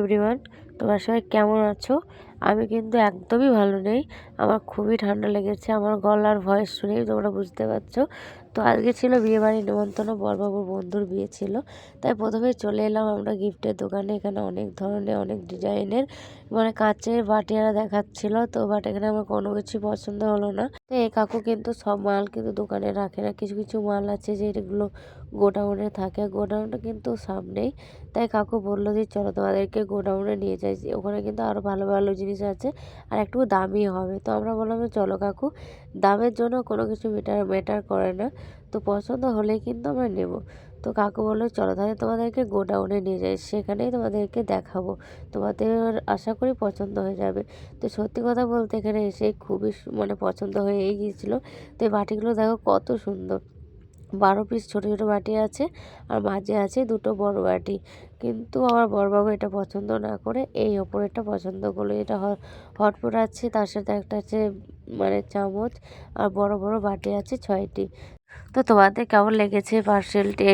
Everyone, তোমরা সবাই কেমন আছো? আমি কিন্তু একদমই ভালো নেই। আমার খুবই ঠান্ডা লেগেছে। আমার গলার ভয়েস শুনেই তোমরা বুঝতে পারছো। তো আজকে ছিল বিয়েবাড়ির নেমন্তন্ন, বরবাবুর বন্ধুর বিয়ে ছিল। তাই প্রথমে চলে এলাম আমরা গিফটের দোকানে। এখানে অনেক ধরনের অনেক ডিজাইনের কাঁচের বাটিয়ারা দেখাচ্ছিল। তো বাট এখানে আমার কোনো কিছু পছন্দ হলো না। তো এই কাকু কিন্তু সব মাল কিন্তু দোকানে রাখে না, কিছু কিছু মাল আছে যেগুলো গোডাউনে থাকে। গোডাউনটা কিন্তু সামনেই, তাই কাকু বললো যে চলো তোমাদেরকে গোডাউনে নিয়ে যাই, ওখানে কিন্তু আরও ভালো ভালো জিনিস আছে আর একটু দামি হবে। তো আমরা বললাম যে চলো কাকু, দামের জন্য কোনো কিছু ম্যাটার করে না, তো পছন্দ হলেই কিন্তু আমরা নেব। তো কাকু বললো চলো তাহলে তোমাদেরকে গোডাউনে নিয়ে যাই, সেখানেই তোমাদেরকে দেখাবো, তোমাদের আশা করি পছন্দ হয়ে যাবে। তো সত্যি কথা বলতে এখানে এসে খুবই পছন্দ হয়েই গিয়েছিলো। তো এই বাটিগুলো দেখো কত সুন্দর, 12 পিস ছোটো ছোটো বাটি আছে আর মাঝে আছে দুটো বড় বাটি। কিন্তু আমার বড়বাবু এটা পছন্দ না করে এই ওপরেরটা পছন্দ করলো। এটা হটপট আছে, তার সাথে একটা আছে চামচ, আর বড় বড় বাটি আছে 6টি। তো তোমাদের কেমন লেগেছে পার্সেলটি,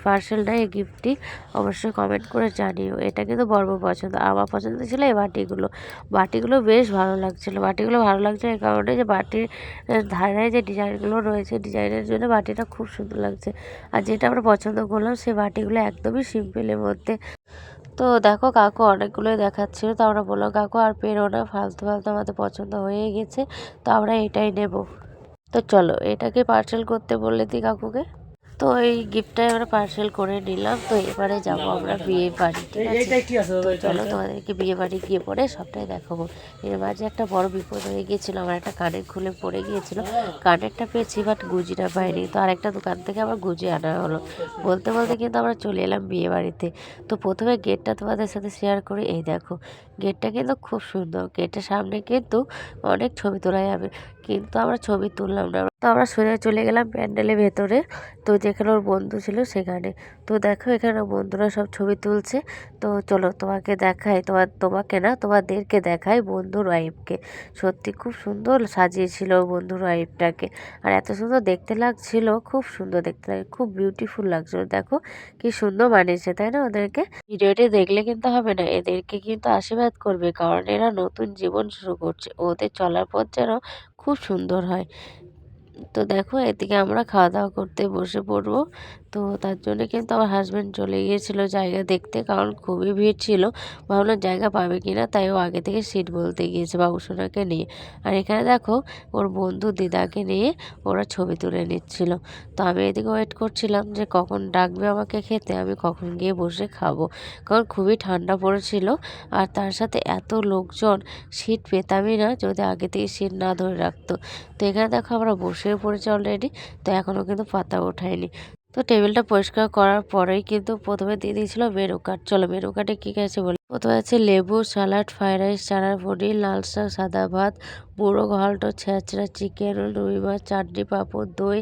পার্সেলটা এই গিফটটি অবশ্যই কমেন্ট করে জানিও। এটা কিন্তু বড়বাবু পছন্দ, আমার পছন্দ ছিল এই বাটিগুলো বেশ ভালো লাগছিলো। বাটিগুলো ভালো লাগছে এই কারণে যে বাটির ধারে যে ডিজাইনগুলো রয়েছে, ডিজাইনের জন্য বাটিটা খুব সুন্দর লাগছে। আর যেটা আমরা পছন্দ করলাম সেই বাটিগুলো একদমই সিম্পলের মধ্যে। তো দেখো কাকু অনেকগুলোই দেখাচ্ছিল, তো আমরা বললাম কাকু আর পেরো না, ফালতু ফালতু আমাদের পছন্দ হয়ে গেছে, তো আমরা এটাই নেব। তো চলো এটাকে পার্সেল করতে বললে দিই কাকুকে। তো এই গিফটটাই আমরা পার্সেল করে নিলাম। তো এবারে যাবো আমরা বিয়ে বাড়ি, ঠিক আছে? তো চলো তোমাদেরকে বিয়ে বাড়ি গিয়ে পরে সবটাই দেখাবো। এর মাঝে একটা বড় বিপদ হয়ে গিয়েছিল, আমার একটা কানের খুলে পড়ে গিয়েছিল। কানেরটা পেয়েছি বাট গুজিটা পাইনি, তো আরেকটা দোকান থেকে আবার গুজি আনা হলো। বলতে বলতে কিন্তু আমরা চলে এলাম বিয়ে বাড়িতে। তো প্রথমে গেটটা তোমাদের সাথে শেয়ার করে, এই দেখো গেটটা কিন্তু খুব সুন্দর। গেটের সামনে কিন্তু অনেক ছবি তোলা যাবে, কিন্তু আমরা ছবি তুললাম না। তো আমরা সোজা চলে গেলাম প্যান্ডেলের ভেতরে, তো যেখানে ওর বন্ধু ছিল সেখানে। তো দেখো এখানে বন্ধুরা সব ছবি তুলছে। তো চলো তোমাকে দেখাই, তোমাকে না তোমাদেরকে দেখাই বন্ধুর ওয়াইফকে। সত্যি খুব সুন্দর সাজিয়েছিল বন্ধুর ওয়াইফটাকে, আর এত সুন্দর দেখতে লাগছিল, খুব সুন্দর দেখতে লাগে, খুব বিউটিফুল লাগছিল। দেখো কি সুন্দর মানিয়েছে, তাই না? ওদেরকে ভিডিওটি দেখলে কিন্তু হবে না, এদেরকে কিন্তু আশীর্বাদ করবে, কারণ এরা নতুন জীবন শুরু করছে, ওদের চলার পথ যেন খুব সুন্দর হয়। তো দেখো এদিকে আমরা খাওয়া দাওয়া করতে বসে পড়বো। তো তার জন্য কিন্তু আমার হাজব্যান্ড চলে গিয়েছিল জায়গা দেখতে, কারণ খুবই ভিড় ছিল। ভাবলাম জায়গা পাবে কিনা, তাই ও আগে থেকে সিট বলতে গিয়েছে বাবুসোনাকে নিয়ে। আর এখানে দেখো ওর বন্ধু দিদাকে নিয়ে ওরা ছবি তুলে নিচ্ছিল। তো আমি এদিকে ওয়েট করছিলাম যে কখন ডাকবে আমাকে খেতে, আমি কখন গিয়ে বসে খাবো, কারণ খুবই ঠান্ডা পড়েছিল। আর তার সাথে এত লোকজন, সিট পেতামই না যদি আগে থেকে সিট না ধরে রাখতো। তো এখানে দেখো আমরা বসে পড়েছি অলরেডি, তো এখনও কিন্তু পাতা ওঠায়নি। তো টেবিলটা পরিষ্কার করার পরেই কিন্তু প্রথমে দিয়ে দিয়েছিল মেনু কার্ড। চলো মেনু কার্ডে কী কী আছে বলি। প্রথমে আছে লেবু, স্যালাড, ফ্রাইড রাইস, চানার পনির, লাল শাক, সাদা ভাত, মুড়ো ঘন্ট, ছেঁচড়া, চিকেন, রুই মাছ, চাটনি, পাঁপড়, দই,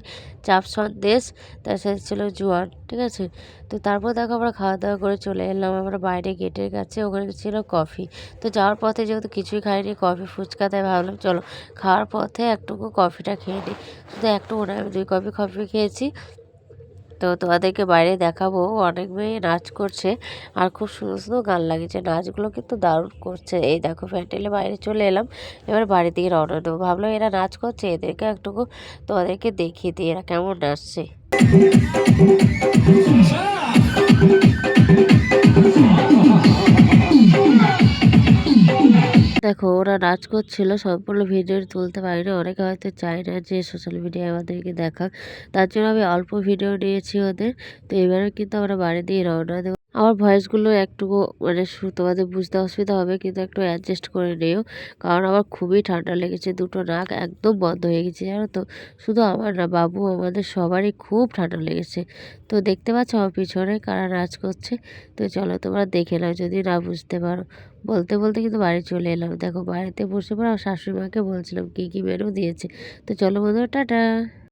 চাপ সন্দেশ, তার সাথে ছিল জোয়ান, ঠিক আছে? তো তারপর দেখো আমরা খাওয়া দাওয়া করে চলে এলাম আমরা বাইরে গেটের কাছে, ওখানে ছিল কফি। তো যাওয়ার পথে যেহেতু কিছুই খাইনি, কফি ফুচকা, তাই ভাবলাম চলো খাওয়ার পথে একটুকু কফিটা খেয়ে নিই। শুধু একটুকু না, আমি 2 কাপ কফি খেয়েছি। তো তোমাদেরকে বাইরে দেখাবো, অনেক মেয়ে নাচ করছে আর খুব সুন্দর সুন্দর গান লাগিয়েছে, নাচগুলো কিন্তু দারুণ করছে। এই দেখো প্যান্ডেলে বাইরে চলে এলাম, এবার বাড়ির দিকে রওনা দেবো। ভাবলাম এরা নাচ করছে, এদেরকে একটুকু তোমাদেরকে দেখিয়ে দিই এরা কেমন নাচছে। দেখো ওরা নাচ করছিল, সম্পূর্ণ ভিডিও তুলতে পারিনি, অনেকে হয়তো চায় না যে সোশ্যাল মিডিয়ায় আমাদেরকে দেখাক, তার জন্য আমি অল্প ভিডিও নিয়েছি ওদের। তো এবারে কিন্তু আমরা বাড়ি দিয়ে রওনা দেবো। আমার ভয়েসগুলো একটুকু তোমাদের বুঝতে অসুবিধা হবে, কিন্তু একটু অ্যাডজাস্ট করে নিও, কারণ আমার খুবই ঠান্ডা লেগেছে, দুটো নাক একদম বন্ধ হয়ে গেছে, জানো তো? শুধু আমার না, বাবু আমাদের সবারই খুব ঠান্ডা লেগেছে। তো দেখতে পাচ্ছ আমার পিছনে কারা নাচ করছে। তো চলো তোমরা দেখে নাও যদি না বুঝতে পারো। বলতে বলতে কিন্তু বাড়ি চলে এলাম। দেখো বাড়িতে বসে পড়ে আমার শাশুড়ি মাকে বলছিলাম কী কী মেনু দিয়েছে। তো চলো বন্ধুরা, টাটা।